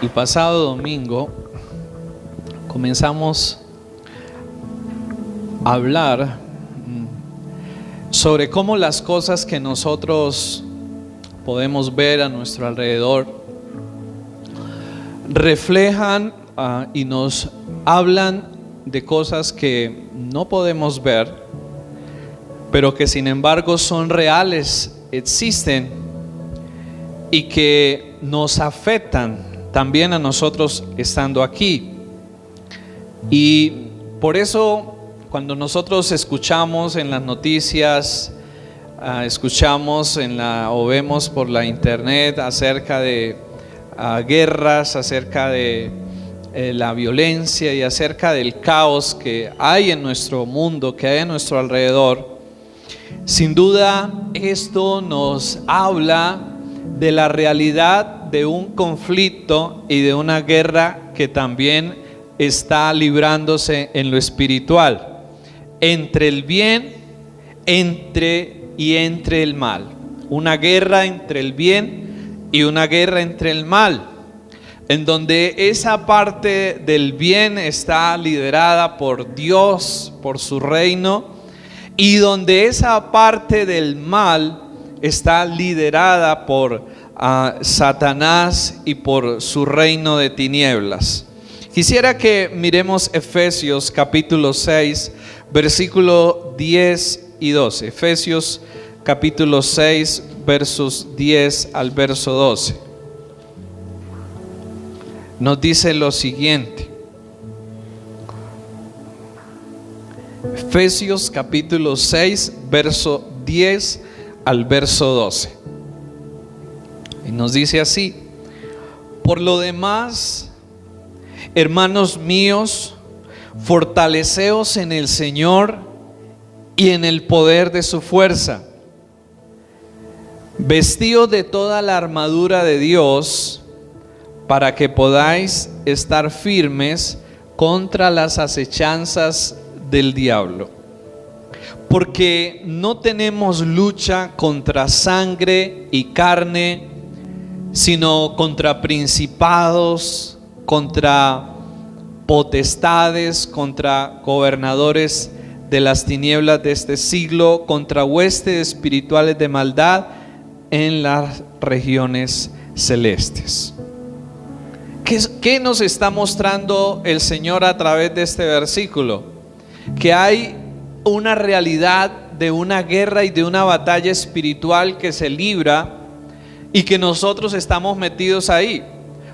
El pasado domingo comenzamos a hablar sobre cómo las cosas que nosotros podemos ver a nuestro alrededor reflejan y nos hablan de cosas que no podemos ver, pero que sin embargo son reales, existen y que nos afectan también a nosotros estando aquí. Y por eso cuando nosotros escuchamos en las noticias, escuchamos o vemos por la internet acerca de guerras, acerca de la violencia y acerca del caos que hay en nuestro mundo, que hay en nuestro alrededor, sin duda esto nos habla de la realidad de un conflicto y de una guerra que también está librándose en lo espiritual, entre el bien entre el mal. Una guerra entre el bien y una guerra entre el mal, en donde esa parte del bien está liderada por Dios, por su reino, y donde esa parte del mal está liderada por Satanás y por su reino de tinieblas. Quisiera que miremos Efesios capítulo 6, versículo 10 y 12. Efesios capítulo 6, versos 10 al verso 12. Nos dice lo siguiente. Efesios capítulo 6, verso 10 al verso 12. Y nos dice así: por lo demás, hermanos míos, fortaleceos en el Señor y en el poder de su fuerza. Vestíos de toda la armadura de Dios, para que podáis estar firmes contra las acechanzas del diablo. Porque no tenemos lucha contra sangre y carne, sino contra principados, contra potestades, contra gobernadores de las tinieblas de este siglo, contra huestes espirituales de maldad en las regiones celestes. ¿Qué nos está mostrando el Señor a través de este versículo? Que hay una realidad de una guerra y de una batalla espiritual que se libra y que nosotros estamos metidos ahí.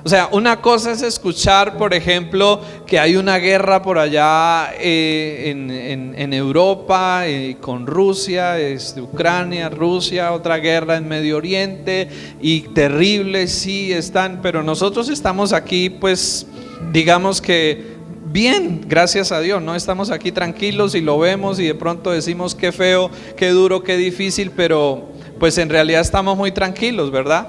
O sea, una cosa es escuchar, por ejemplo, que hay una guerra por allá en Europa con Rusia, Ucrania, Rusia, otra guerra en Medio Oriente y terrible, sí están, pero nosotros estamos aquí, pues digamos que bien, gracias a Dios, no estamos aquí tranquilos y lo vemos y de pronto decimos qué feo, qué duro, qué difícil, pero pues en realidad estamos muy tranquilos, ¿verdad?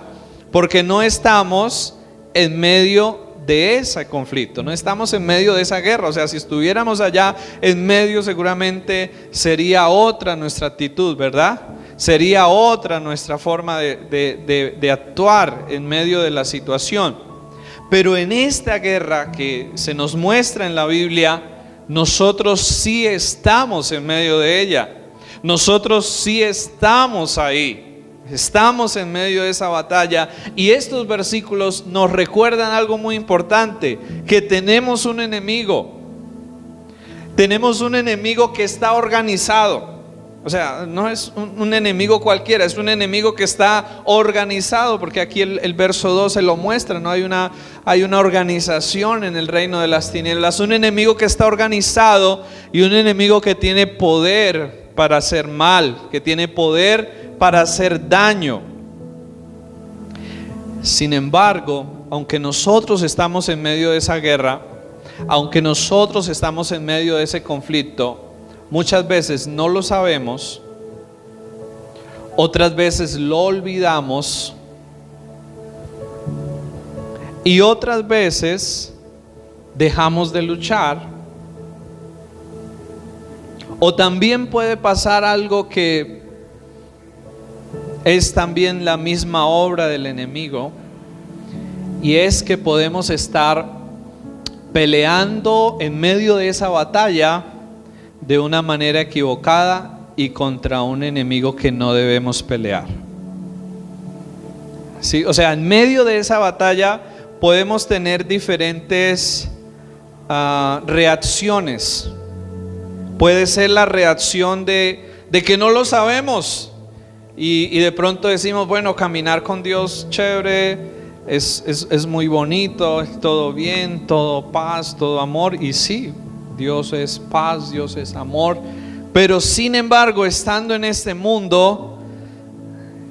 Porque no estamos en medio de ese conflicto, no estamos en medio de esa guerra. O sea, si estuviéramos allá en medio, seguramente sería otra nuestra actitud, ¿verdad? Sería otra nuestra forma de actuar en medio de la situación. Pero en esta guerra que se nos muestra en la Biblia, nosotros sí estamos en medio de ella. Nosotros sí estamos ahí. Estamos en medio de esa batalla, y estos versículos nos recuerdan algo muy importante: que tenemos un enemigo. Tenemos un enemigo que está organizado. O sea, no es un enemigo cualquiera, es un enemigo que está organizado, porque aquí el verso 12 lo muestra, ¿no? Hay una organización en el reino de las tinieblas, un enemigo que está organizado y un enemigo que tiene poder para hacer mal, que tiene poder para hacer daño. Sin embargo, aunque nosotros estamos en medio de esa guerra, aunque nosotros estamos en medio de ese conflicto, muchas veces no lo sabemos, otras veces lo olvidamos y otras veces dejamos de luchar. O también puede pasar algo que es también la misma obra del enemigo, y es que podemos estar peleando en medio de esa batalla de una manera equivocada y contra un enemigo que no debemos pelear. ¿Sí? O sea, en medio de esa batalla podemos tener diferentes reacciones. Puede ser la reacción de que no lo sabemos y de pronto decimos, bueno, caminar con Dios chévere, es muy bonito, es todo bien, todo paz, todo amor. Y sí, Dios es paz, Dios es amor, pero sin embargo, estando en este mundo,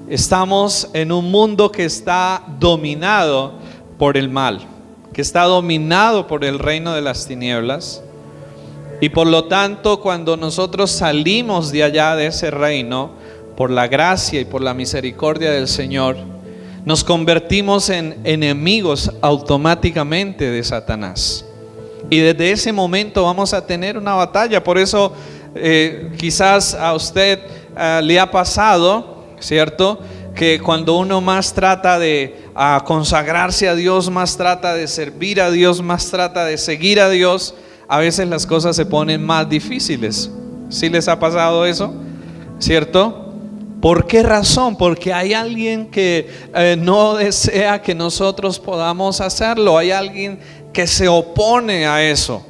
estamos en un mundo que está dominado por el mal, que está dominado por el reino de las tinieblas. Y por lo tanto, cuando nosotros salimos de allá de ese reino, por la gracia y por la misericordia del Señor, nos convertimos en enemigos automáticamente de Satanás. Y desde ese momento vamos a tener una batalla. Por eso quizás a usted le ha pasado, ¿cierto?, que cuando uno más trata de consagrarse a Dios, más trata de servir a Dios, más trata de seguir a Dios, a veces las cosas se ponen más difíciles. ¿Sí les ha pasado eso? ¿Cierto? ¿Por qué razón? Porque hay alguien que no desea que nosotros podamos hacerlo. Hay alguien que se opone a eso.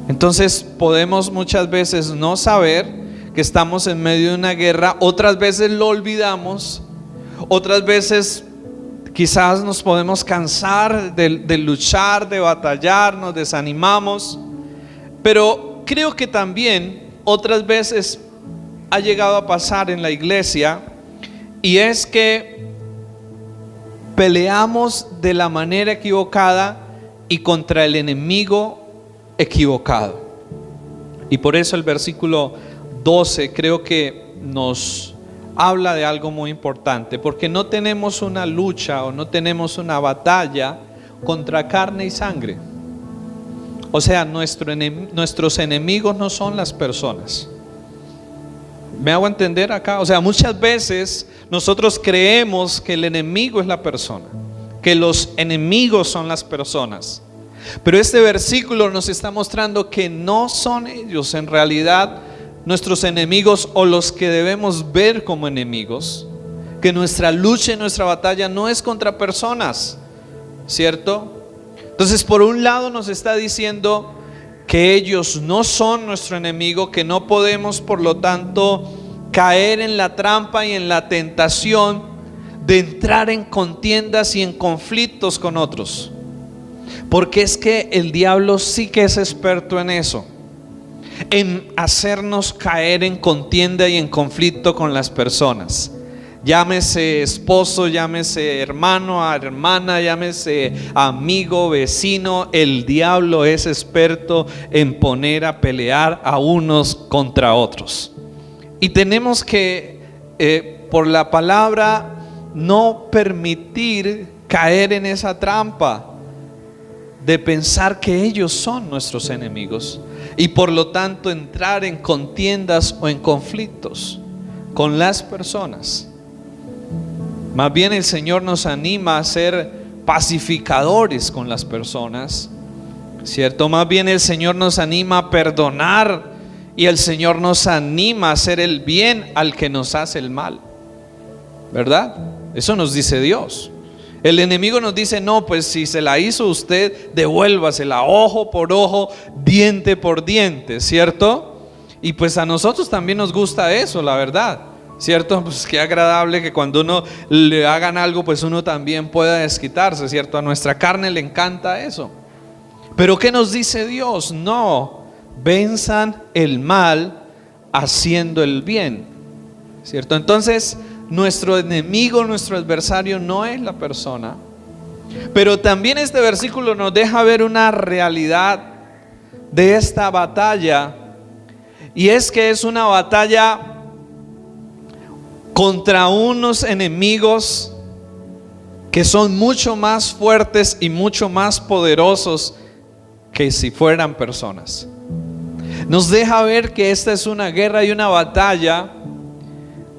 Entonces podemos muchas veces no saber que estamos en medio de una guerra. Otras veces lo olvidamos. Otras veces quizás nos podemos cansar de luchar, de batallar, nos desanimamos. Pero creo que también otras veces ha llegado a pasar en la iglesia, y es que peleamos de la manera equivocada y contra el enemigo equivocado. Y por eso el versículo 12 creo que nos habla de algo muy importante, porque no tenemos una lucha o no tenemos una batalla contra carne y sangre. O sea, nuestros enemigos no son las personas. ¿Me hago entender acá? O sea, muchas veces nosotros creemos que el enemigo es la persona, que los enemigos son las personas. Pero este versículo nos está mostrando que no son ellos en realidad nuestros enemigos, o los que debemos ver como enemigos. Que nuestra lucha y nuestra batalla no es contra personas, ¿cierto? Entonces, por un lado nos está diciendo que ellos no son nuestro enemigo, que no podemos por lo tanto caer en la trampa y en la tentación de entrar en contiendas y en conflictos con otros, porque es que el diablo sí que es experto en eso, en hacernos caer en contienda y en conflicto con las personas. Llámese esposo, llámese hermano, hermana, llámese amigo, vecino. El diablo es experto en poner a pelear a unos contra otros. Y tenemos que, por la palabra, no permitir caer en esa trampa de pensar que ellos son nuestros enemigos y por lo tanto entrar en contiendas o en conflictos con las personas. Más bien el Señor nos anima a ser pacificadores con las personas, ¿cierto? Más bien el Señor nos anima a perdonar, y el Señor nos anima a hacer el bien al que nos hace el mal, ¿verdad? Eso nos dice Dios. El enemigo nos dice, no, pues si se la hizo usted, devuélvasela, ojo por ojo, diente por diente, ¿cierto? Y pues a nosotros también nos gusta eso, la verdad, ¿cierto? Pues qué agradable que cuando uno le hagan algo, pues uno también pueda desquitarse, ¿cierto? A nuestra carne le encanta eso. Pero ¿qué nos dice Dios? No, venzan el mal haciendo el bien, ¿cierto? Entonces, nuestro enemigo, nuestro adversario no es la persona. Pero también este versículo nos deja ver una realidad de esta batalla, y es que es una batalla contra unos enemigos que son mucho más fuertes y mucho más poderosos que si fueran personas. Nos deja ver que esta es una guerra y una batalla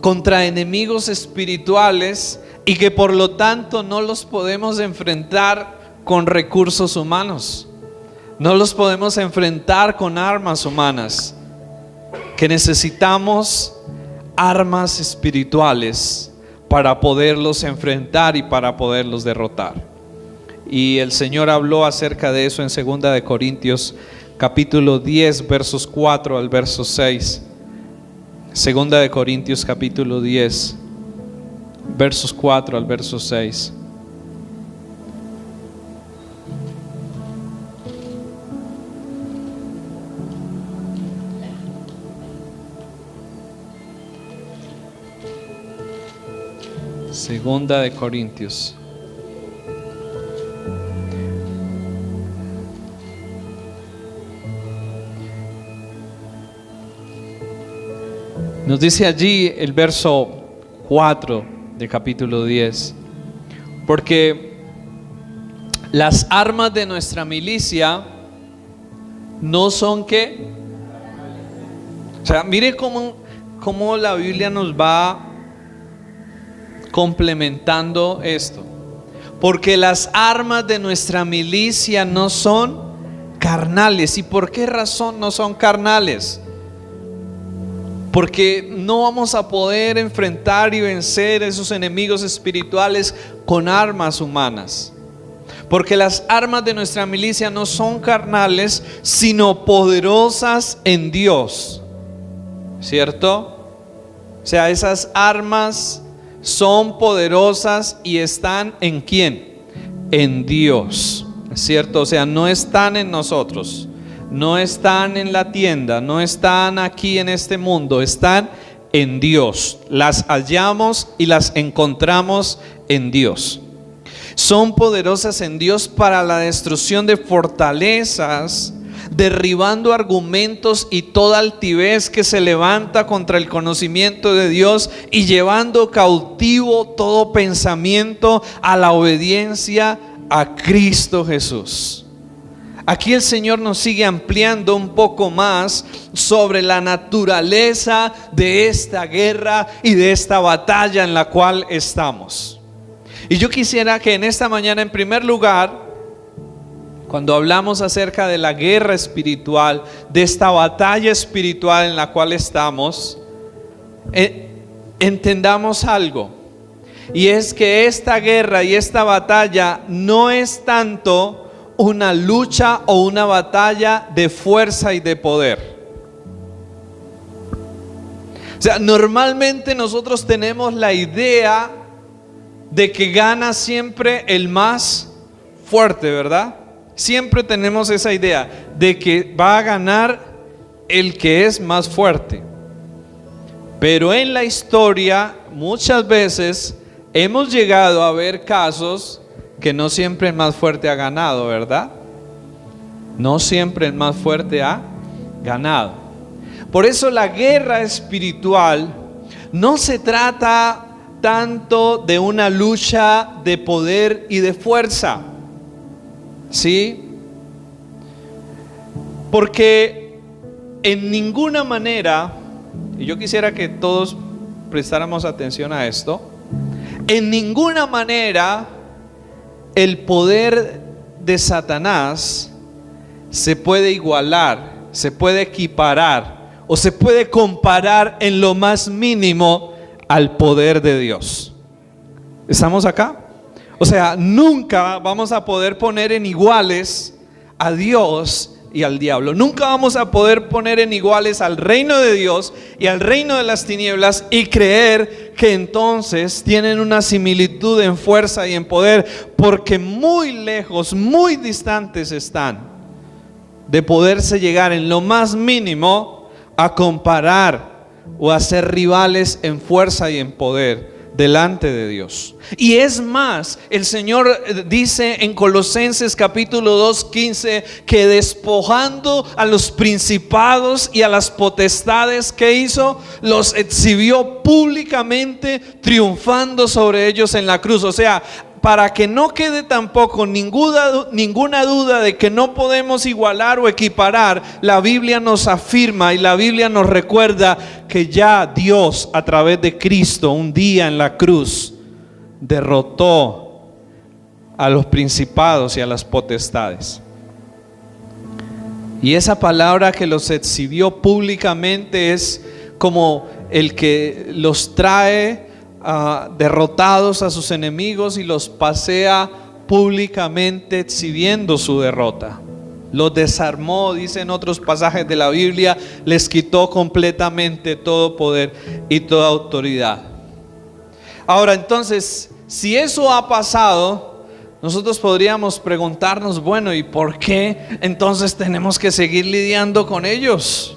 contra enemigos espirituales y que por lo tanto no los podemos enfrentar con recursos humanos, no los podemos enfrentar con armas humanas, que necesitamos armas espirituales para poderlos enfrentar y para poderlos derrotar. Y el Señor habló acerca de eso en 2 de Corintios capítulo 10 versos 4 al verso 6. 2 de Corintios capítulo 10 versos 4 al verso 6. Segunda de Corintios. Nos dice allí el verso 4 del capítulo 10: porque las armas de nuestra milicia no son ¿qué? O sea, mire cómo la Biblia nos va complementando esto. Porque las armas de nuestra milicia no son carnales. ¿Y por qué razón no son carnales? Porque no vamos a poder enfrentar y vencer esos enemigos espirituales con armas humanas. Porque las armas de nuestra milicia no son carnales, sino poderosas en Dios. ¿Cierto? O sea, esas armas son poderosas y están ¿en quién? En Dios, ¿cierto? O sea, no están en nosotros, no están en la tienda, no están aquí en este mundo, están en Dios. Las hallamos y las encontramos en Dios. Son poderosas en Dios para la destrucción de fortalezas, derribando argumentos y toda altivez que se levanta contra el conocimiento de Dios y llevando cautivo todo pensamiento a la obediencia a Cristo Jesús. Aquí el Señor nos sigue ampliando un poco más sobre la naturaleza de esta guerra y de esta batalla en la cual estamos. Y yo quisiera que en esta mañana, en primer lugar, cuando hablamos acerca de la guerra espiritual, de esta batalla espiritual en la cual estamos, entendamos algo. Y es que esta guerra y esta batalla no es tanto una lucha o una batalla de fuerza y de poder. O sea, normalmente nosotros tenemos la idea de que gana siempre el más fuerte, ¿verdad? Siempre tenemos esa idea de que va a ganar el que es más fuerte. Pero en la historia muchas veces hemos llegado a ver casos que no siempre el más fuerte ha ganado, ¿verdad? No siempre el más fuerte ha ganado. Por eso la guerra espiritual no se trata tanto de una lucha de poder y de fuerza. ¿Sí? Porque en ninguna manera, y yo quisiera que todos prestáramos atención a esto, en ninguna manera el poder de Satanás se puede igualar, se puede equiparar o se puede comparar en lo más mínimo al poder de Dios. ¿Estamos acá? O sea, nunca vamos a poder poner en iguales a Dios y al diablo. Nunca vamos a poder poner en iguales al reino de Dios y al reino de las tinieblas y creer que entonces tienen una similitud en fuerza y en poder, porque muy lejos, muy distantes están de poderse llegar en lo más mínimo a comparar o a ser rivales en fuerza y en poder delante de Dios. Y es más, el Señor dice en Colosenses capítulo 2:15 que despojando a los principados y a las potestades, que hizo, los exhibió públicamente, triunfando sobre ellos en la cruz. O sea, para que no quede tampoco ninguna duda de que no podemos igualar o equiparar, la Biblia nos afirma y la Biblia nos recuerda que ya Dios, a través de Cristo, un día en la cruz, derrotó a los principados y a las potestades. Y esa palabra que los exhibió públicamente es como el que los trae derrotados a sus enemigos y los pasea públicamente exhibiendo su derrota. Los desarmó, dice en otros pasajes de la Biblia, les quitó completamente todo poder y toda autoridad. Ahora entonces, si eso ha pasado, nosotros podríamos preguntarnos, bueno, ¿y por qué entonces tenemos que seguir lidiando con ellos?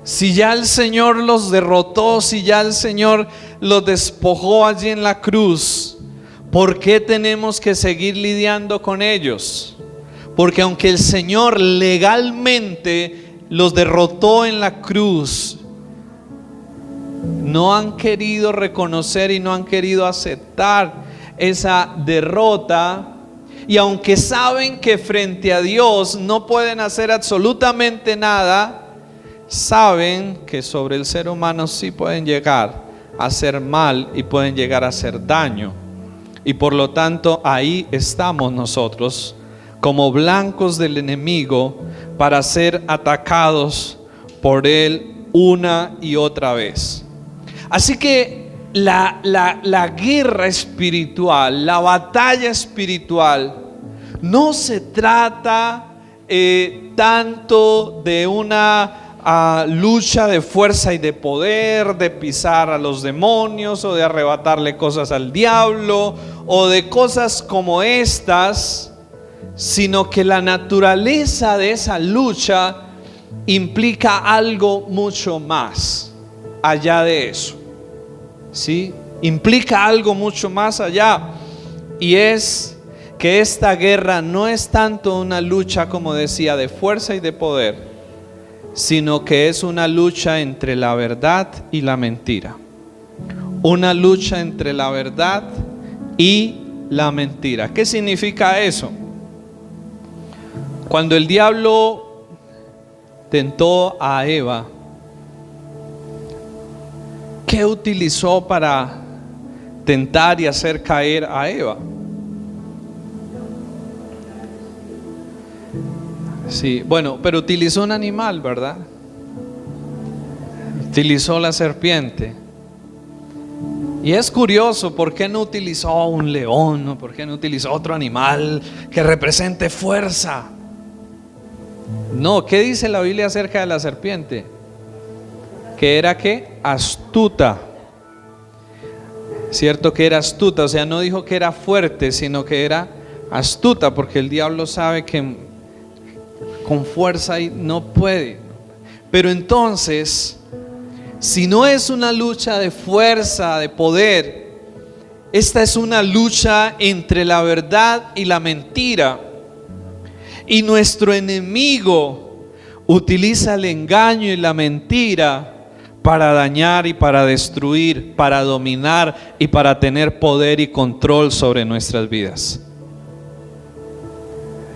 Si ya el Señor los derrotó, si ya el Señor los despojó allí en la cruz, ¿por qué tenemos que seguir lidiando con ellos? Porque aunque el Señor legalmente los derrotó en la cruz, no han querido reconocer y no han querido aceptar esa derrota. Y aunque saben que frente a Dios no pueden hacer absolutamente nada, saben que sobre el ser humano sí pueden llegar a hacer mal y pueden llegar a hacer daño. Y por lo tanto ahí estamos nosotros como blancos del enemigo para ser atacados por él una y otra vez. Así que la guerra espiritual, la batalla espiritual, no se trata tanto de una lucha de fuerza y de poder, de pisar a los demonios o de arrebatarle cosas al diablo o de cosas como estas, sino que la naturaleza de esa lucha implica algo mucho más allá de eso, ¿sí? Implica algo mucho más allá, y es que esta guerra no es tanto una lucha, como decía, de fuerza y de poder, sino que es una lucha entre la verdad y la mentira. Una lucha entre la verdad y la mentira. ¿Qué significa eso? Cuando el diablo tentó a Eva, ¿qué utilizó para tentar y hacer caer a Eva? Sí, bueno, pero utilizó un animal, ¿verdad? Utilizó la serpiente. Y es curioso, ¿por qué no utilizó un león? ¿Por qué no utilizó otro animal que represente fuerza? No, ¿qué dice la Biblia acerca de la serpiente? Que era ¿qué? Astuta. Cierto que era astuta, o sea, no dijo que era fuerte, sino que era astuta, porque el diablo sabe que con fuerza no puede. Pero entonces, si no es una lucha de fuerza, de poder, esta es una lucha entre la verdad y la mentira. Y nuestro enemigo utiliza el engaño y la mentira para dañar y para destruir, para dominar y para tener poder y control sobre nuestras vidas.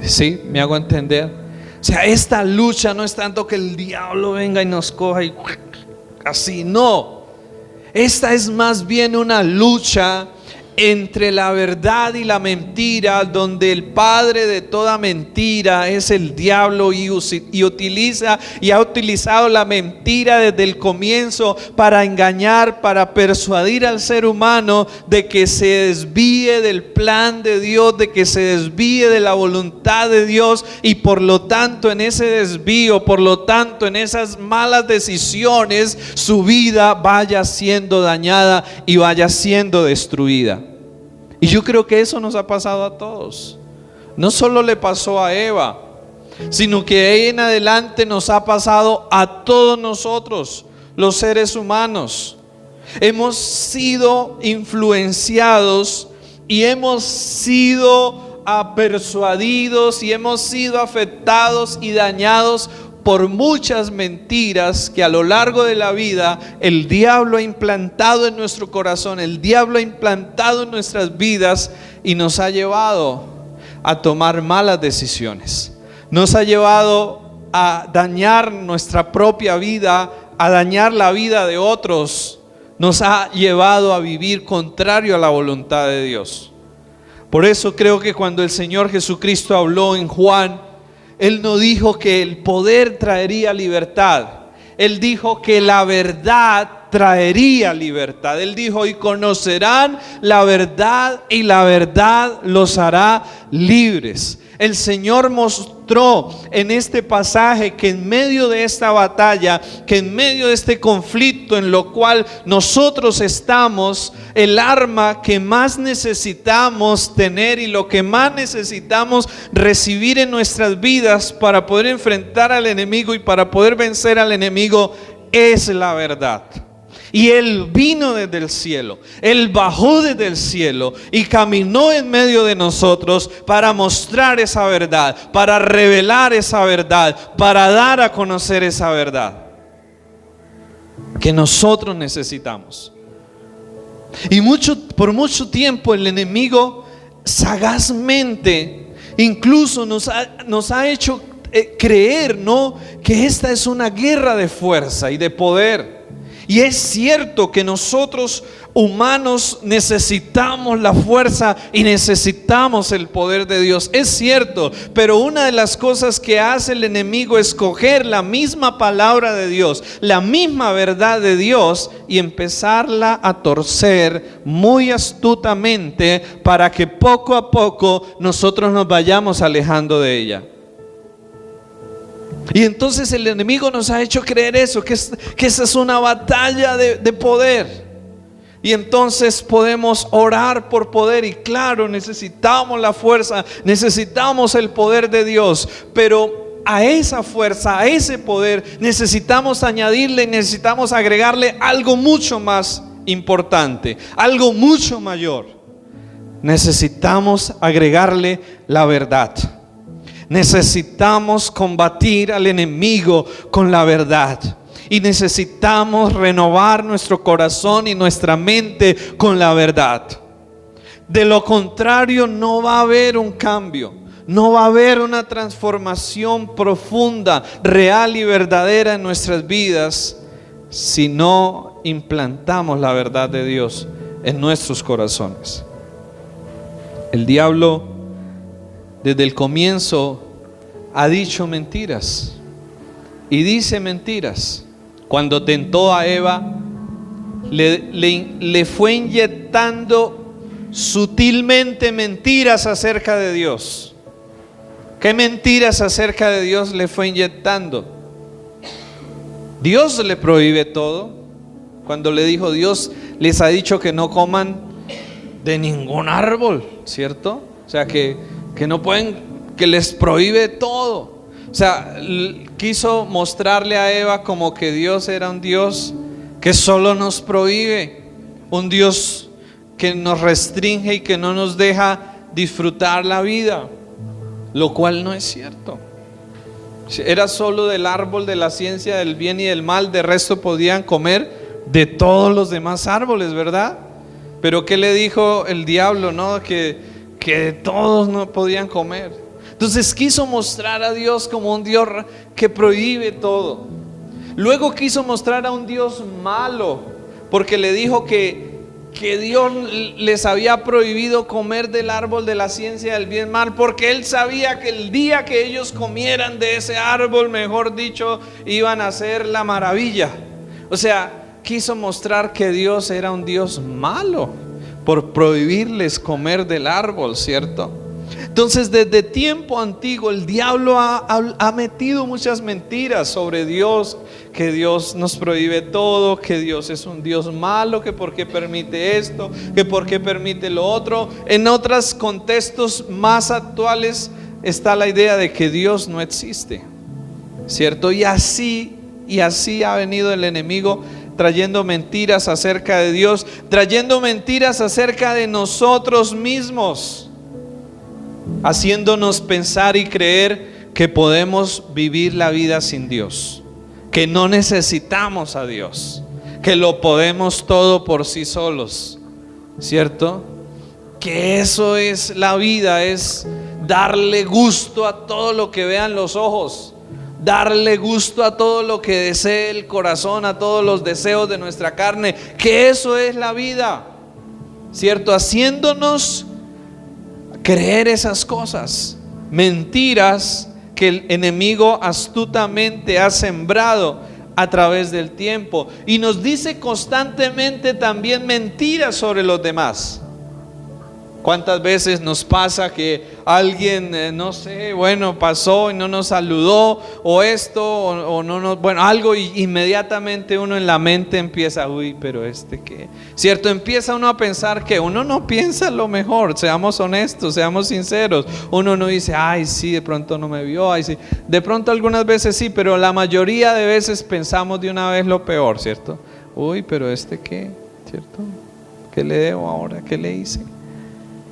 ¿Sí? ¿Me hago entender? O sea, esta lucha no es tanto que el diablo venga y nos coja y así, no. Esta es más bien una lucha entre la verdad y la mentira, donde el padre de toda mentira es el diablo y utiliza y ha utilizado la mentira desde el comienzo para engañar, para persuadir al ser humano de que se desvíe del plan de Dios, de que se desvíe de la voluntad de Dios, y por lo tanto en ese desvío, por lo tanto en esas malas decisiones, su vida vaya siendo dañada y vaya siendo destruida. Y yo creo que eso nos ha pasado a todos. No solo le pasó a Eva, sino que de ahí en adelante nos ha pasado a todos nosotros, los seres humanos. Hemos sido influenciados y hemos sido persuadidos y hemos sido afectados y dañados por muchas mentiras que a lo largo de la vida el diablo ha implantado en nuestro corazón, el diablo ha implantado en nuestras vidas, y nos ha llevado a tomar malas decisiones, nos ha llevado a dañar nuestra propia vida, a dañar la vida de otros, nos ha llevado a vivir contrario a la voluntad de Dios. Por eso creo que cuando el Señor Jesucristo habló en Juan, Él no dijo que el poder traería libertad. Él dijo que la verdad traería libertad. Él dijo: y conocerán la verdad, y la verdad los hará libres. El Señor mostró en este pasaje que en medio de esta batalla, que en medio de este conflicto en lo cual nosotros estamos, el arma que más necesitamos tener y lo que más necesitamos recibir en nuestras vidas para poder enfrentar al enemigo y para poder vencer al enemigo es la verdad. Y Él vino desde el cielo, Él bajó desde el cielo y caminó en medio de nosotros para mostrar esa verdad, para revelar esa verdad, para dar a conocer esa verdad que nosotros necesitamos. Y por mucho tiempo el enemigo sagazmente incluso nos ha hecho creer, ¿no?, que esta es una guerra de fuerza y de poder. Y es cierto que nosotros humanos necesitamos la fuerza y necesitamos el poder de Dios. Es cierto, pero una de las cosas que hace el enemigo es coger la misma palabra de Dios, la misma verdad de Dios, y empezarla a torcer muy astutamente para que poco a poco nosotros nos vayamos alejando de ella. Y entonces el enemigo nos ha hecho creer eso, que esa es una batalla de poder. Y entonces podemos orar por poder, y claro, necesitamos la fuerza, necesitamos el poder de Dios, pero a esa fuerza, a ese poder, necesitamos añadirle, necesitamos agregarle algo mucho más importante, algo mucho mayor. Necesitamos agregarle la verdad. Necesitamos combatir al enemigo con la verdad. Y necesitamos renovar nuestro corazón y nuestra mente con la verdad. De lo contrario, no va a haber un cambio. No va a haber una transformación profunda, real y verdadera en nuestras vidas si no implantamos la verdad de Dios en nuestros corazones. El diablo desde el comienzo ha dicho mentiras y dice mentiras. Cuando tentó a Eva, le fue inyectando sutilmente mentiras acerca de Dios. ¿Qué mentiras acerca de Dios le fue inyectando? Dios le prohíbe todo. Cuando le dijo: Dios les ha dicho que no coman de ningún árbol, ¿cierto? O sea que no pueden, que les prohíbe todo. O sea, quiso mostrarle a Eva como que Dios era un Dios que solo nos prohíbe, un Dios que nos restringe y que no nos deja disfrutar la vida, lo cual no es cierto. Era solo del árbol de la ciencia del bien y del mal, de resto podían comer de todos los demás árboles, ¿verdad? Pero ¿qué le dijo el diablo? No, que todos no podían comer. Entonces quiso mostrar a Dios como un Dios que prohíbe todo. Luego quiso mostrar a un Dios malo, porque le dijo que Dios les había prohibido comer del árbol de la ciencia del bien y mal, porque Él sabía que el día que ellos comieran de ese árbol, mejor dicho, iban a hacer la maravilla. O sea, quiso mostrar que Dios era un Dios malo por prohibirles comer del árbol, ¿cierto? Entonces, desde tiempo antiguo el diablo ha metido muchas mentiras sobre Dios, que Dios nos prohíbe todo, que Dios es un Dios malo, que por qué permite esto, que por qué permite lo otro. En otros contextos más actuales está la idea de que Dios no existe, ¿cierto? Y así ha venido el enemigo trayendo mentiras acerca de Dios, trayendo mentiras acerca de nosotros mismos, haciéndonos pensar y creer que podemos vivir la vida sin Dios, que no necesitamos a Dios, que lo podemos todo por sí solos, ¿cierto? Que eso es la vida, es darle gusto a todo lo que vean los ojos, darle gusto a todo lo que desee el corazón, a todos los deseos de nuestra carne, que eso es la vida, ¿cierto? Haciéndonos creer esas cosas, mentiras que el enemigo astutamente ha sembrado a través del tiempo, y nos dice constantemente también mentiras sobre los demás. ¿Cuántas veces nos pasa que alguien, no sé, bueno, pasó y no nos saludó, o esto, o no nos, bueno, algo, y inmediatamente uno en la mente empieza, uy, pero ¿qué? ¿Cierto? Empieza uno a pensar que uno no piensa lo mejor, seamos honestos, seamos sinceros. Uno no dice, ay, sí, de pronto no me vio, ay, sí. De pronto algunas veces sí, pero la mayoría de veces pensamos de una vez lo peor, ¿cierto? Uy, pero ¿qué? ¿Cierto? ¿Qué le debo ahora? ¿Qué le hice?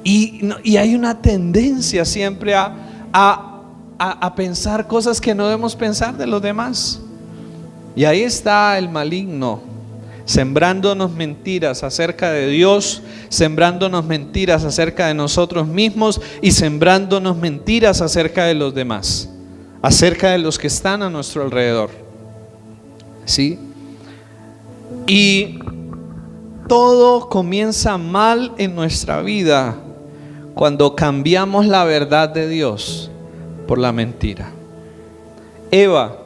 Y hay una tendencia siempre a pensar cosas que no debemos pensar de los demás. Y ahí está el maligno, sembrándonos mentiras acerca de Dios, sembrándonos mentiras acerca de nosotros mismos y sembrándonos mentiras acerca de los demás, acerca de los que están a nuestro alrededor. ¿Sí? Y todo comienza mal en nuestra vida cuando cambiamos la verdad de Dios por la mentira. Eva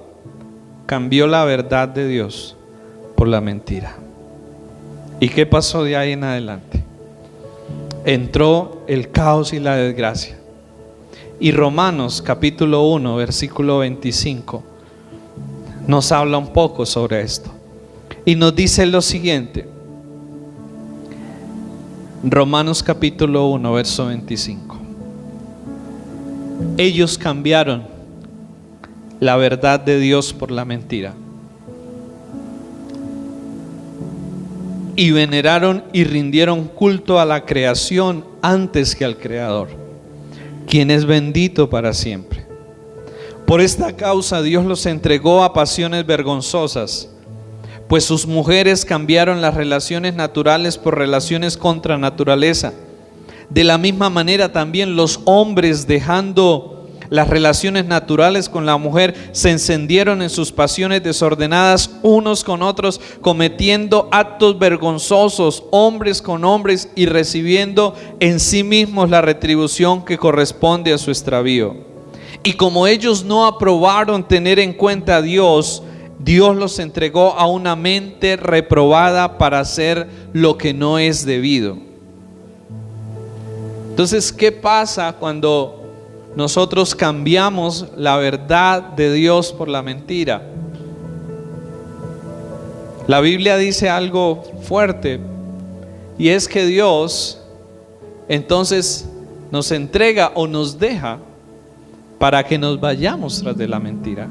cambió la verdad de Dios por la mentira. ¿Y qué pasó de ahí en adelante? Entró el caos y la desgracia. Y Romanos capítulo 1 versículo 25 nos habla un poco sobre esto y nos dice lo siguiente. Romanos capítulo 1 verso 25. Ellos cambiaron la verdad de Dios por la mentira y veneraron y rindieron culto a la creación antes que al Creador, quien es bendito para siempre. Por esta causa Dios los entregó a pasiones vergonzosas, pues sus mujeres cambiaron las relaciones naturales por relaciones contra naturaleza. De la misma manera también los hombres, dejando las relaciones naturales con la mujer, se encendieron en sus pasiones desordenadas unos con otros, cometiendo actos vergonzosos hombres con hombres y recibiendo en sí mismos la retribución que corresponde a su extravío. Y como ellos no aprobaron tener en cuenta a Dios, Dios los entregó a una mente reprobada para hacer lo que no es debido. Entonces, ¿qué pasa cuando nosotros cambiamos la verdad de Dios por la mentira? La Biblia dice algo fuerte, y es que Dios entonces nos entrega o nos deja para que nos vayamos tras de la mentira,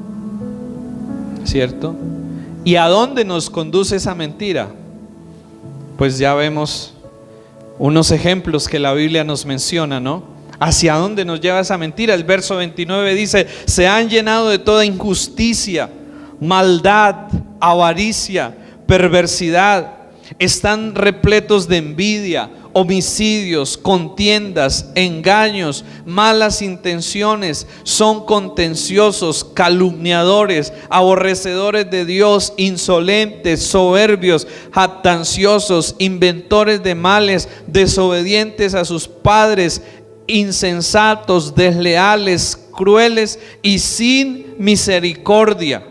¿cierto? ¿Y a dónde nos conduce esa mentira? Pues ya vemos unos ejemplos que la Biblia nos menciona, ¿no? ¿Hacia dónde nos lleva esa mentira? El verso 29 dice: se han llenado de toda injusticia, maldad, avaricia, perversidad. Están repletos de envidia, homicidios, contiendas, engaños, malas intenciones. Son contenciosos, calumniadores, aborrecedores de Dios, insolentes, soberbios, jactanciosos, inventores de males, desobedientes a sus padres, insensatos, desleales, crueles y sin misericordia.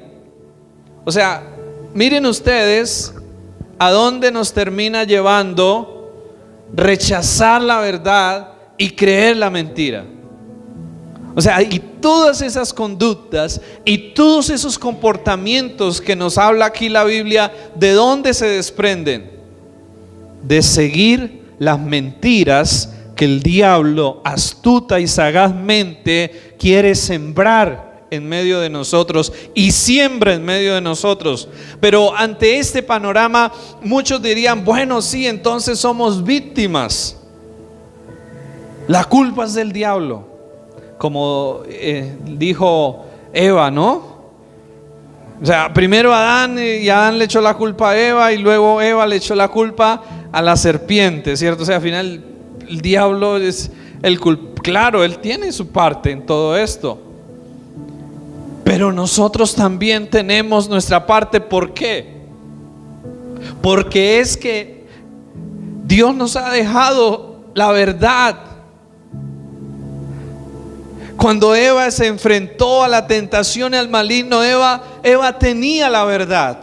O sea, miren ustedes a dónde nos termina llevando rechazar la verdad y creer la mentira. O sea, y todas esas conductas y todos esos comportamientos que nos habla aquí la Biblia, ¿de dónde se desprenden? De seguir las mentiras que el diablo astuta y sagazmente quiere sembrar en medio de nosotros y siembra en medio de nosotros. Pero ante este panorama muchos dirían: bueno, sí, entonces somos víctimas, la culpa es del diablo, como dijo Eva, ¿no? O sea, primero Adán, y Adán le echó la culpa a Eva, y luego Eva le echó la culpa a la serpiente, ¿cierto? O sea, al final el diablo es el culpable. Claro, él tiene su parte en todo esto, Pero nosotros también tenemos nuestra parte. ¿Por qué? Porque es que Dios nos ha dejado la verdad. Cuando Eva se enfrentó a la tentación y al maligno, Eva tenía la verdad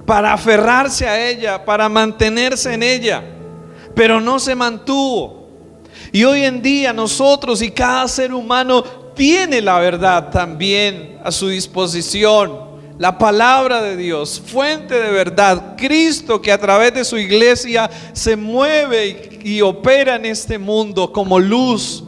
para aferrarse a ella, para mantenerse en ella, pero no se mantuvo. Y hoy en día nosotros y cada ser humano tiene la verdad también a su disposición. La palabra de Dios, fuente de verdad, Cristo, que a través de su iglesia se mueve y opera en este mundo como luz.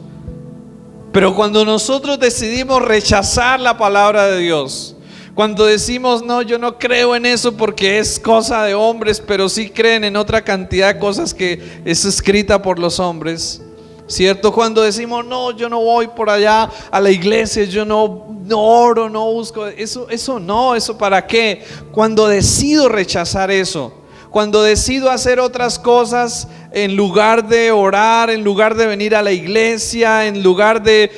Pero cuando nosotros decidimos rechazar la palabra de Dios, cuando decimos no, yo no creo en eso porque es cosa de hombres, pero sí creen en otra cantidad de cosas que es escrita por los hombres, ¿cierto? Cuando decimos no, yo no voy por allá a la iglesia, yo no oro, no busco, eso ¿para qué? Cuando decido rechazar eso, cuando decido hacer otras cosas en lugar de orar, en lugar de venir a la iglesia, en lugar de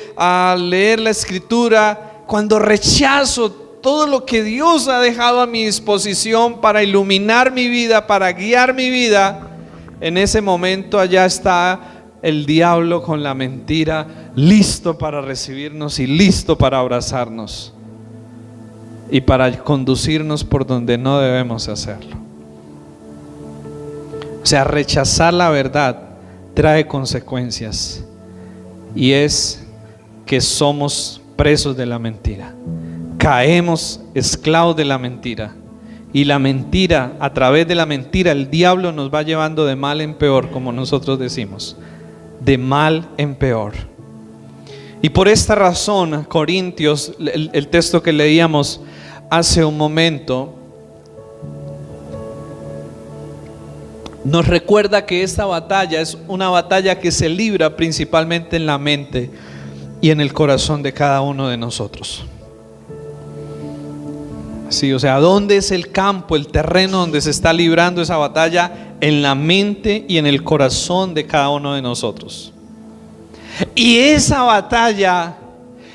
leer la escritura, cuando rechazo todo lo que Dios ha dejado a mi disposición para iluminar mi vida, para guiar mi vida, en ese momento allá está el diablo con la mentira, listo para recibirnos y listo para abrazarnos y para conducirnos por donde no debemos hacerlo. O sea, rechazar la verdad trae consecuencias, y es que somos presos de la mentira, caemos esclavos de la mentira, y la mentira, a través de la mentira, el diablo nos va llevando de mal en peor, como nosotros decimos, de mal en peor. Y por esta razón, Corintios, el texto que leíamos hace un momento, nos recuerda que esta batalla es una batalla que se libra principalmente en la mente y en el corazón de cada uno de nosotros. Sí, o sea, ¿dónde es el campo, el terreno donde se está librando esa batalla? En la mente y en el corazón de cada uno de nosotros. Y esa batalla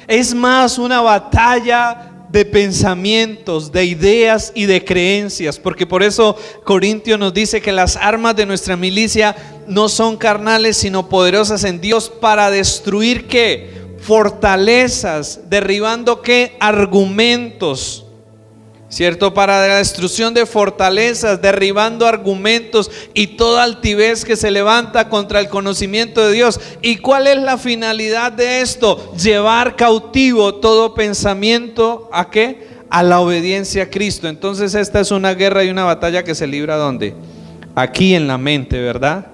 es más una batalla de pensamientos, de ideas y de creencias, porque por eso Corintios nos dice que las armas de nuestra milicia no son carnales sino poderosas en Dios para destruir ¿qué? Fortalezas, derribando ¿qué? Argumentos, ¿cierto? Para la destrucción de fortalezas, derribando argumentos y toda altivez que se levanta contra el conocimiento de Dios. ¿Y cuál es la finalidad de esto? Llevar cautivo todo pensamiento ¿a qué? A la obediencia a Cristo. Entonces esta es una guerra y una batalla que se libra ¿dónde? Aquí en la mente, ¿verdad?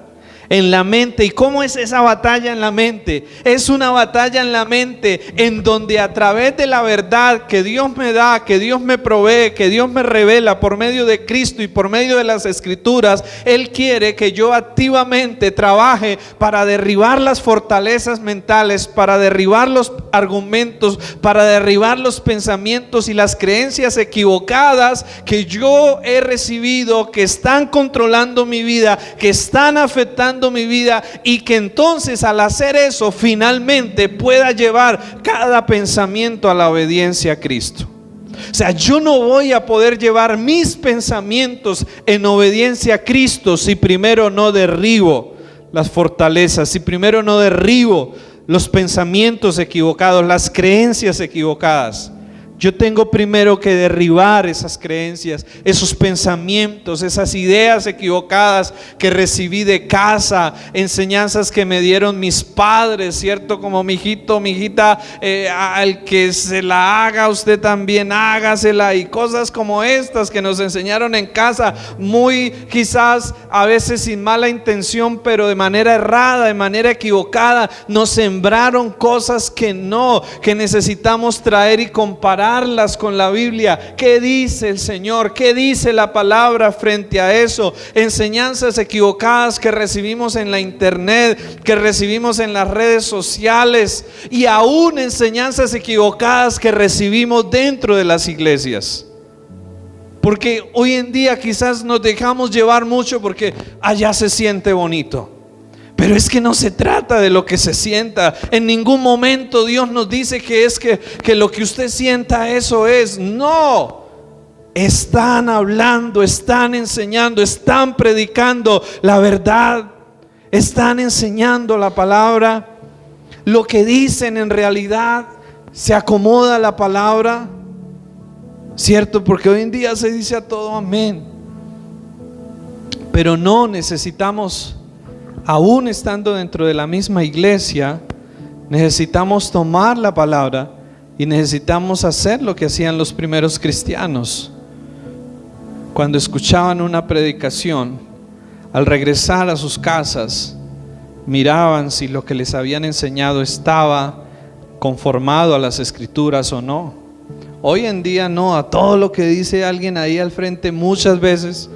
En la mente. ¿Y cómo es esa batalla en la mente? Es una batalla en la mente en donde a través de la verdad que Dios me da, que Dios me provee, que Dios me revela por medio de Cristo y por medio de las Escrituras, Él quiere que yo activamente trabaje para derribar las fortalezas mentales, para derribar los argumentos, para derribar los pensamientos y las creencias equivocadas que yo he recibido, que están controlando mi vida, que están afectando mi vida, y que entonces al hacer eso finalmente pueda llevar cada pensamiento a la obediencia a Cristo. O sea, yo no voy a poder llevar mis pensamientos en obediencia a Cristo si primero no derribo las fortalezas, si primero no derribo los pensamientos equivocados, las creencias equivocadas. Yo tengo primero que derribar esas creencias, esos pensamientos, esas ideas equivocadas que recibí de casa, enseñanzas que me dieron mis padres, ¿cierto? Como mi hijito, mi hijita, al que se la haga, usted también hágasela, y cosas como estas que nos enseñaron en casa, muy quizás a veces sin mala intención, pero de manera errada, de manera equivocada, nos sembraron cosas que necesitamos traer y comparar con la Biblia. ¿Qué dice el Señor? ¿Qué dice la palabra frente a eso? Enseñanzas equivocadas que recibimos en la internet, que recibimos en las redes sociales, y aún enseñanzas equivocadas que recibimos dentro de las iglesias. Porque hoy en día quizás nos dejamos llevar mucho porque allá se siente bonito. Pero es que no se trata de lo que se sienta. En ningún momento Dios nos dice que lo que usted sienta eso es. No. Están hablando, están enseñando, están predicando la verdad, están enseñando la palabra. Lo que dicen en realidad se acomoda a la palabra, ¿cierto? Porque hoy en día se dice a todo amén. Pero no, necesitamos, aún estando dentro de la misma iglesia, necesitamos tomar la palabra y necesitamos hacer lo que hacían los primeros cristianos. Cuando escuchaban una predicación, al regresar a sus casas, miraban si lo que les habían enseñado estaba conformado a las escrituras o no. Hoy en día no, a todo lo que dice alguien ahí al frente, muchas veces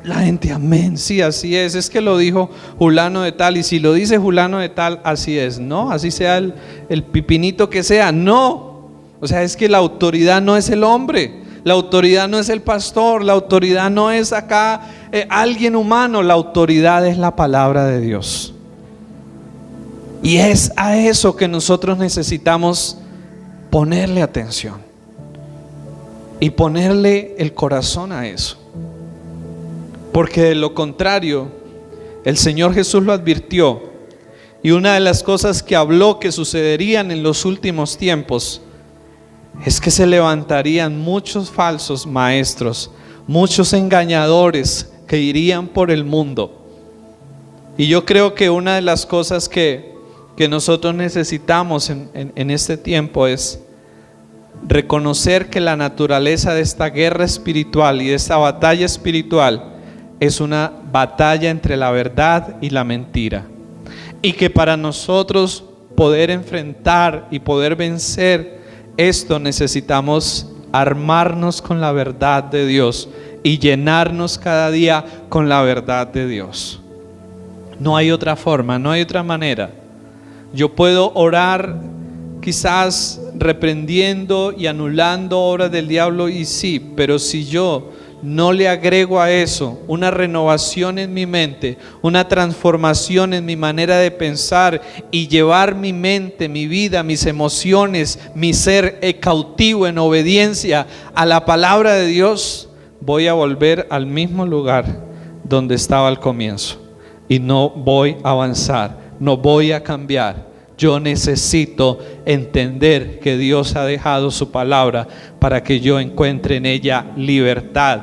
la gente, amén, sí, así es que lo dijo fulano de tal, y si lo dice fulano de tal, así es. No, así sea el pipinito que sea, no. O sea, es que la autoridad no es el hombre, la autoridad no es el pastor, la autoridad no es acá alguien humano, la autoridad es la palabra de Dios. Y es a eso que nosotros necesitamos ponerle atención y ponerle el corazón a eso. Porque de lo contrario, el Señor Jesús lo advirtió, y una de las cosas que habló que sucederían en los últimos tiempos es que se levantarían muchos falsos maestros, muchos engañadores que irían por el mundo. Y yo creo que una de las cosas que nosotros necesitamos en este tiempo es reconocer que la naturaleza de esta guerra espiritual y de esta batalla espiritual es una batalla entre la verdad y la mentira, y que para nosotros poder enfrentar y poder vencer esto necesitamos armarnos con la verdad de Dios y llenarnos cada día con la verdad de Dios. No hay otra forma, no hay otra manera. Yo puedo orar quizás reprendiendo y anulando obras del diablo, y sí, pero si yo no le agrego a eso una renovación en mi mente, una transformación en mi manera de pensar y llevar mi mente, mi vida, mis emociones, mi ser cautivo en obediencia a la palabra de Dios, voy a volver al mismo lugar donde estaba al comienzo y no voy a avanzar, no voy a cambiar. Yo necesito entender que Dios ha dejado su palabra para que yo encuentre en ella libertad,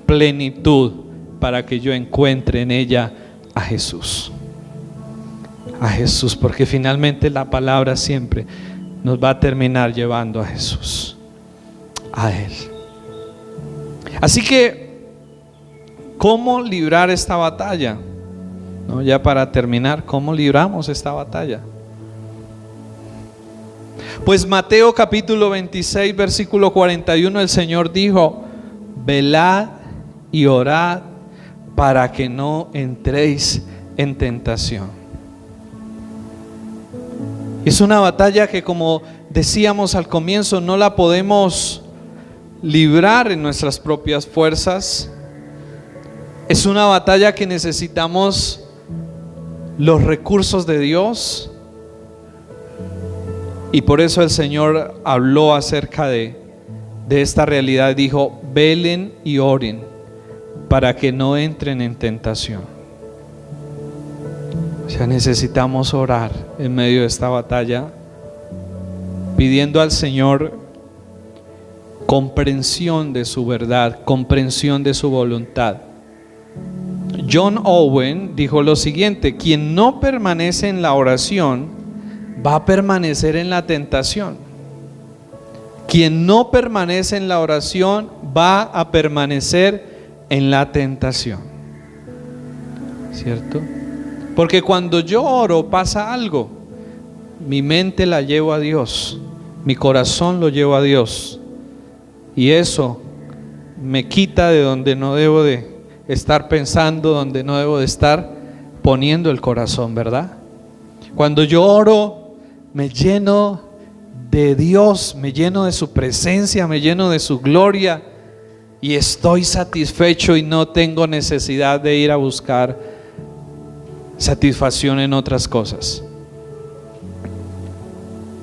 plenitud, para que yo encuentre en ella a Jesús. A Jesús, porque finalmente la palabra siempre nos va a terminar llevando a Jesús, a Él. Así que, ¿cómo librar esta batalla? No, ya para terminar, ¿cómo libramos esta batalla? Pues Mateo capítulo 26 versículo 41, el Señor dijo: velad y orad para que no entréis en tentación. Es una batalla que, como decíamos al comienzo, no la podemos librar en nuestras propias fuerzas. Es una batalla que necesitamos los recursos de Dios. Y por eso el Señor habló acerca de esta realidad. Dijo: velen y oren para que no entren en tentación. O sea, necesitamos orar en medio de esta batalla, pidiendo al Señor comprensión de su verdad, comprensión de su voluntad. John Owen dijo lo siguiente: quien no permanece en la oración va a permanecer en la tentación. Quien no permanece en la oración va a permanecer en la tentación. ¿Cierto? Porque cuando yo oro pasa algo. Mi mente la llevo a Dios, mi corazón lo llevo a Dios, y eso me quita de donde no debo de estar pensando, donde no debo de estar poniendo el corazón, ¿verdad? Cuando yo oro, me lleno de Dios, me lleno de su presencia, me lleno de su gloria, y estoy satisfecho y no tengo necesidad de ir a buscar satisfacción en otras cosas.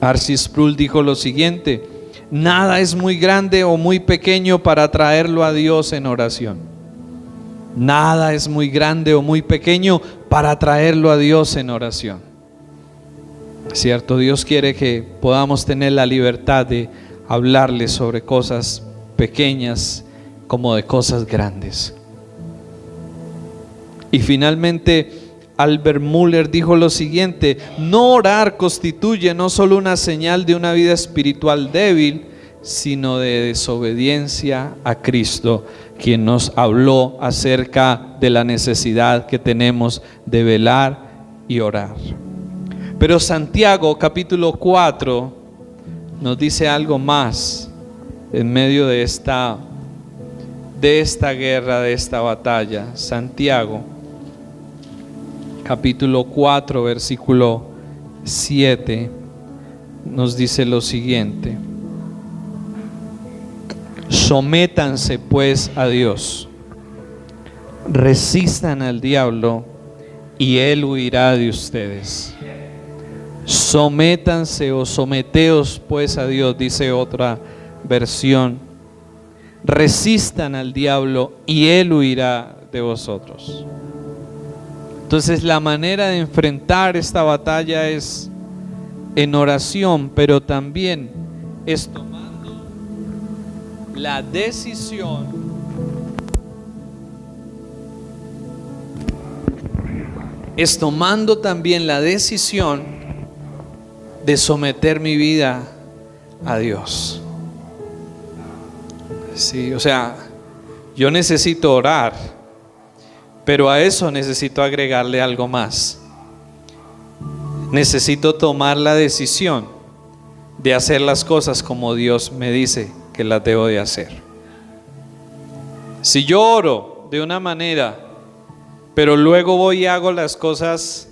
R.C. Sproul dijo lo siguiente: nada es muy grande o muy pequeño para traerlo a Dios en oración. Nada es muy grande o muy pequeño para traerlo a Dios en oración. ¿Cierto? Dios quiere que podamos tener la libertad de hablarle sobre cosas pequeñas como de cosas grandes. Y finalmente, Albert Müller dijo lo siguiente: no orar constituye no solo una señal de una vida espiritual débil, sino de desobediencia a Cristo, quien nos habló acerca de la necesidad que tenemos de velar y orar. Pero Santiago capítulo 4 nos dice algo más en medio de esta guerra, de esta batalla. Santiago capítulo 4 versículo 7 nos dice lo siguiente: sométanse pues a Dios, resistan al diablo y él huirá de ustedes. Sométanse o someteos pues a Dios, dice otra versión. Resistan al diablo y él huirá de vosotros. Entonces la manera de enfrentar esta batalla es en oración, pero también es tomando la decisión de someter mi vida a Dios. Sí, o sea, yo necesito orar, pero a eso necesito agregarle algo más. Necesito tomar la decisión de hacer las cosas como Dios me dice que las debo de hacer. Si yo oro de una manera, pero luego voy y hago las cosas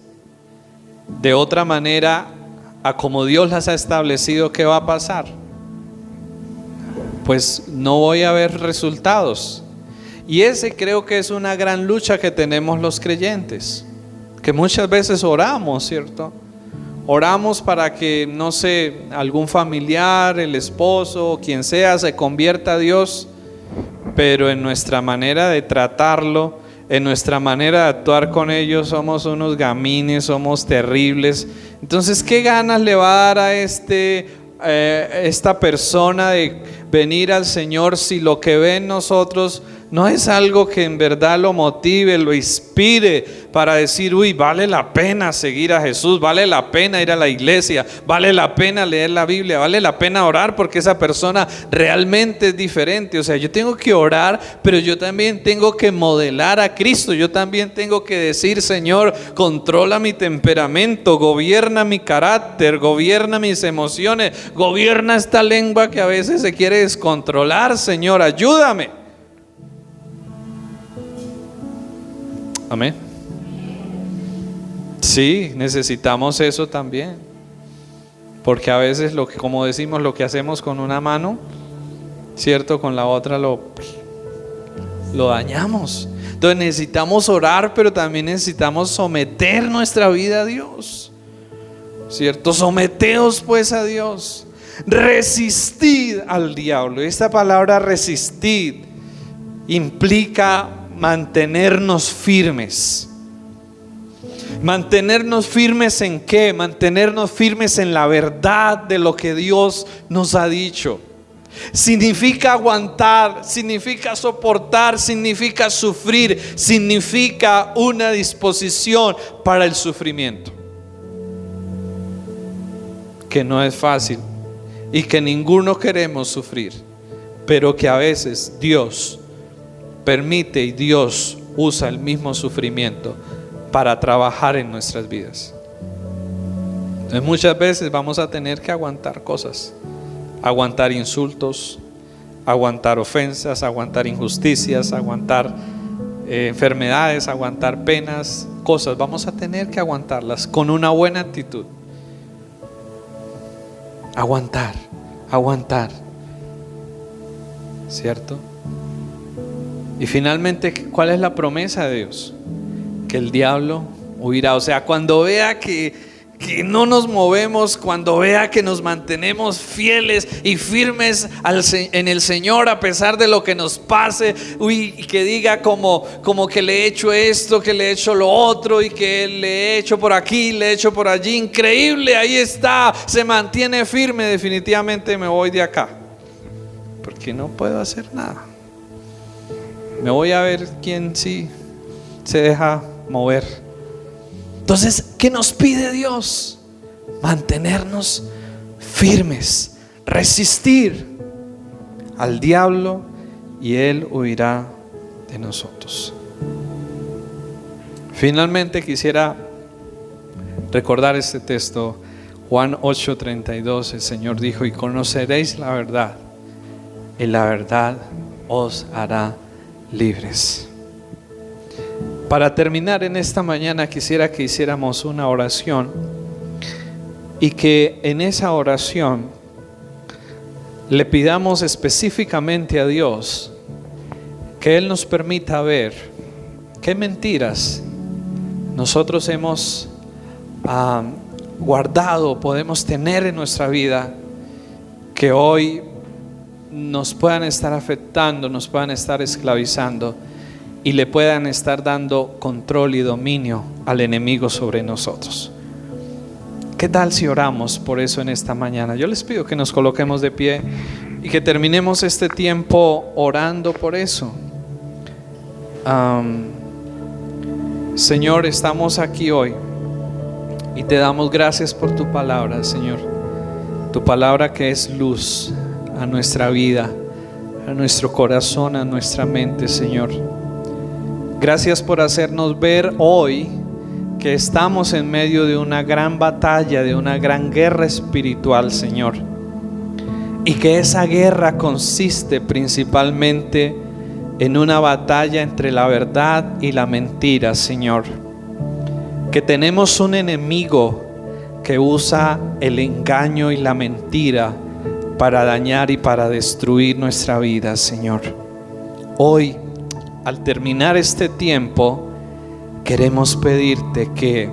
de otra manera a como Dios las ha establecido, ¿qué va a pasar? Pues no voy a ver resultados. Y ese creo que es una gran lucha que tenemos los creyentes, que muchas veces oramos, ¿cierto? Oramos para que, no sé, algún familiar, el esposo o quien sea se convierta a Dios, pero en nuestra manera de tratarlo, en nuestra manera de actuar con ellos, somos unos gamines, somos terribles. Entonces, ¿qué ganas le va a dar a esta persona de venir al Señor si lo que ve en nosotros no es algo que en verdad lo motive, lo inspire para decir: uy, vale la pena seguir a Jesús, vale la pena ir a la iglesia, vale la pena leer la Biblia, vale la pena orar porque esa persona realmente es diferente? O sea, yo tengo que orar, pero yo también tengo que modelar a Cristo. Yo también tengo que decir: Señor, controla mi temperamento, gobierna mi carácter, gobierna mis emociones, gobierna esta lengua que a veces se quiere descontrolar. Señor, ayúdame. Amén. Sí, necesitamos eso también, porque a veces como decimos, lo que hacemos con una mano, cierto, con la otra lo dañamos. Entonces necesitamos orar, pero también necesitamos someter nuestra vida a Dios, cierto. Someteos pues a Dios, resistid al diablo. Esta palabra resistid implica mantenernos firmes. ¿Mantenernos firmes en qué? Mantenernos firmes en la verdad de lo que Dios nos ha dicho. Significa aguantar, significa soportar, significa sufrir, significa una disposición para el sufrimiento, que no es fácil y que ninguno queremos sufrir, pero que a veces Dios permite y Dios usa el mismo sufrimiento para trabajar en nuestras vidas. Entonces muchas veces vamos a tener que aguantar cosas, aguantar insultos, aguantar ofensas, aguantar injusticias, aguantar enfermedades, aguantar penas, cosas. Vamos a tener que aguantarlas con una buena actitud. Aguantar, ¿cierto? Y finalmente, ¿cuál es la promesa de Dios? Que el diablo huirá. O sea, cuando vea que no nos movemos, cuando vea que nos mantenemos fieles y firmes en el Señor a pesar de lo que nos pase, y que diga como que le he hecho esto, que le he hecho lo otro, y que le he hecho por aquí, le he hecho por allí, increíble, ahí está, se mantiene firme, definitivamente me voy de acá, porque no puedo hacer nada. Me voy a ver quién sí se deja mover. Entonces, ¿qué nos pide Dios? Mantenernos firmes, resistir al diablo y él huirá de nosotros. Finalmente quisiera recordar este texto, Juan 8:32. El Señor dijo: y conoceréis la verdad, y la verdad os hará libres. Para terminar en esta mañana quisiera que hiciéramos una oración, y que en esa oración le pidamos específicamente a Dios que Él nos permita ver qué mentiras nosotros hemos guardado, podemos tener en nuestra vida, que hoy nos puedan estar afectando, nos puedan estar esclavizando y le puedan estar dando control y dominio al enemigo sobre nosotros. ¿Qué tal si oramos por eso en esta mañana? Yo les pido que nos coloquemos de pie y que terminemos este tiempo orando por eso. Señor, estamos aquí hoy y te damos gracias por tu palabra, Señor. Tu palabra que es luz a nuestra vida, a nuestro corazón, a nuestra mente, Señor. Gracias por hacernos ver hoy que estamos en medio de una gran batalla, de una gran guerra espiritual, Señor. Y que esa guerra consiste principalmente en una batalla entre la verdad y la mentira, Señor. Que tenemos un enemigo que usa el engaño y la mentira para dañar y para destruir nuestra vida, Señor. Hoy, al terminar este tiempo, queremos pedirte que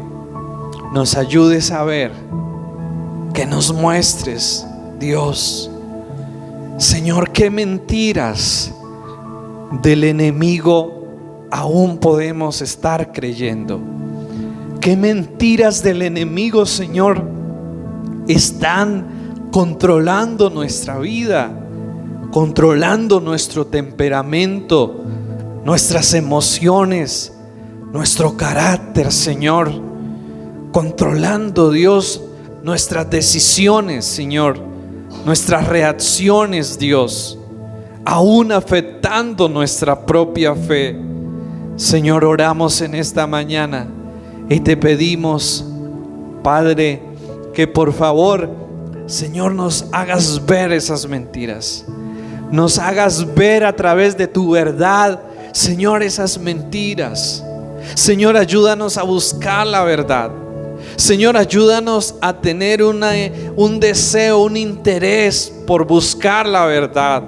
nos ayudes a ver, que nos muestres, Dios, Señor, qué mentiras del enemigo aún podemos estar creyendo. Qué mentiras del enemigo, Señor, están controlando nuestra vida, controlando nuestro temperamento, nuestras emociones, nuestro carácter, Señor, controlando, Dios, nuestras decisiones, Señor, nuestras reacciones, Dios, aún afectando nuestra propia fe. Señor, oramos en esta mañana y te pedimos, Padre, que por favor, Señor, nos hagas ver esas mentiras, nos hagas ver a través de tu verdad, Señor, esas mentiras. Señor, ayúdanos a buscar la verdad. Señor, ayúdanos a tener un deseo, un interés por buscar la verdad.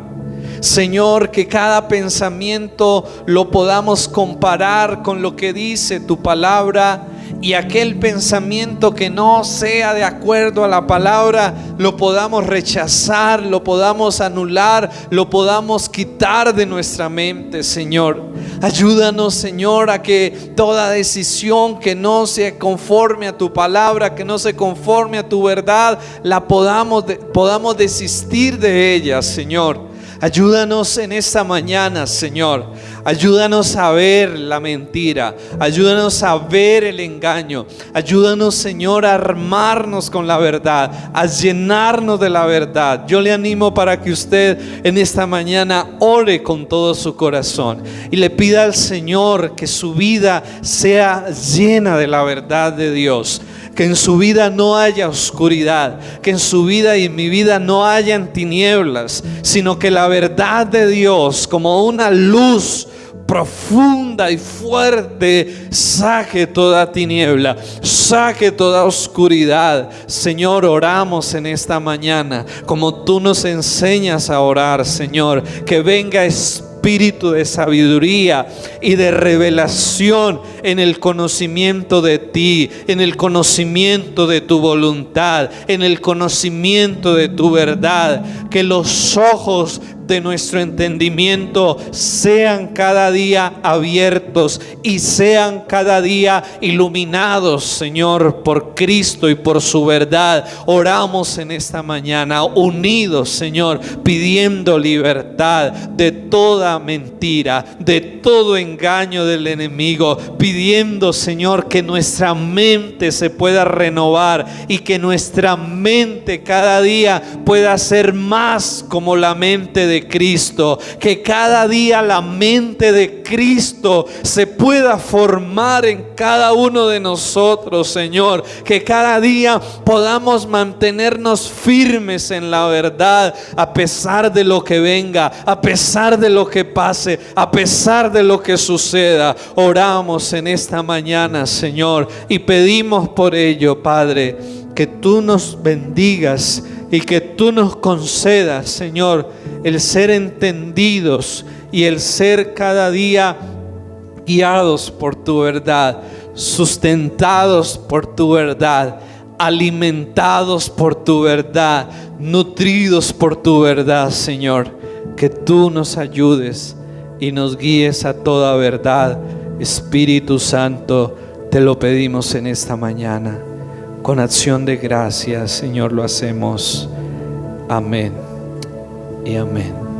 Señor, que cada pensamiento lo podamos comparar con lo que dice tu palabra, y aquel pensamiento que no sea de acuerdo a la palabra lo podamos rechazar, lo podamos anular, lo podamos quitar de nuestra mente, Señor. Ayúdanos, Señor, a que toda decisión que no se conforme a tu palabra, que no se conforme a tu verdad, la podamos desistir de ella, Señor. Ayúdanos en esta mañana, Señor. Ayúdanos a ver la mentira. Ayúdanos a ver el engaño. Ayúdanos, Señor, a armarnos con la verdad, a llenarnos de la verdad. Yo le animo para que usted en esta mañana ore con todo su corazón y le pida al Señor que su vida sea llena de la verdad de Dios. Que en su vida no haya oscuridad, que en su vida y en mi vida no hayan tinieblas, sino que la verdad de Dios, como una luz profunda y fuerte, saque toda tiniebla, saque toda oscuridad. Señor, oramos en esta mañana como tú nos enseñas a orar, Señor, que venga Espíritu espíritu de sabiduría y de revelación en el conocimiento de ti, en el conocimiento de tu voluntad, en el conocimiento de tu verdad. Que los ojos de nuestro entendimiento sean cada día abiertos y sean cada día iluminados, Señor, por Cristo y por su verdad. Oramos en esta mañana unidos, Señor, pidiendo libertad de toda mentira, de todo engaño del enemigo, pidiendo, Señor, que nuestra mente se pueda renovar y que nuestra mente cada día pueda ser más como la mente de Cristo, que cada día la mente de Cristo se pueda formar en cada uno de nosotros, Señor, que cada día podamos mantenernos firmes en la verdad, a pesar de lo que venga, a pesar de lo que pase, a pesar de lo que suceda. Oramos en esta mañana, Señor, y pedimos por ello, Padre, que tú nos bendigas y que tú nos concedas, Señor, el ser entendidos y el ser cada día guiados por tu verdad, sustentados por tu verdad, alimentados por tu verdad, nutridos por tu verdad, Señor. Que tú nos ayudes y nos guíes a toda verdad. Espíritu Santo, te lo pedimos en esta mañana. Con acción de gracias, Señor, lo hacemos. Amén y amén.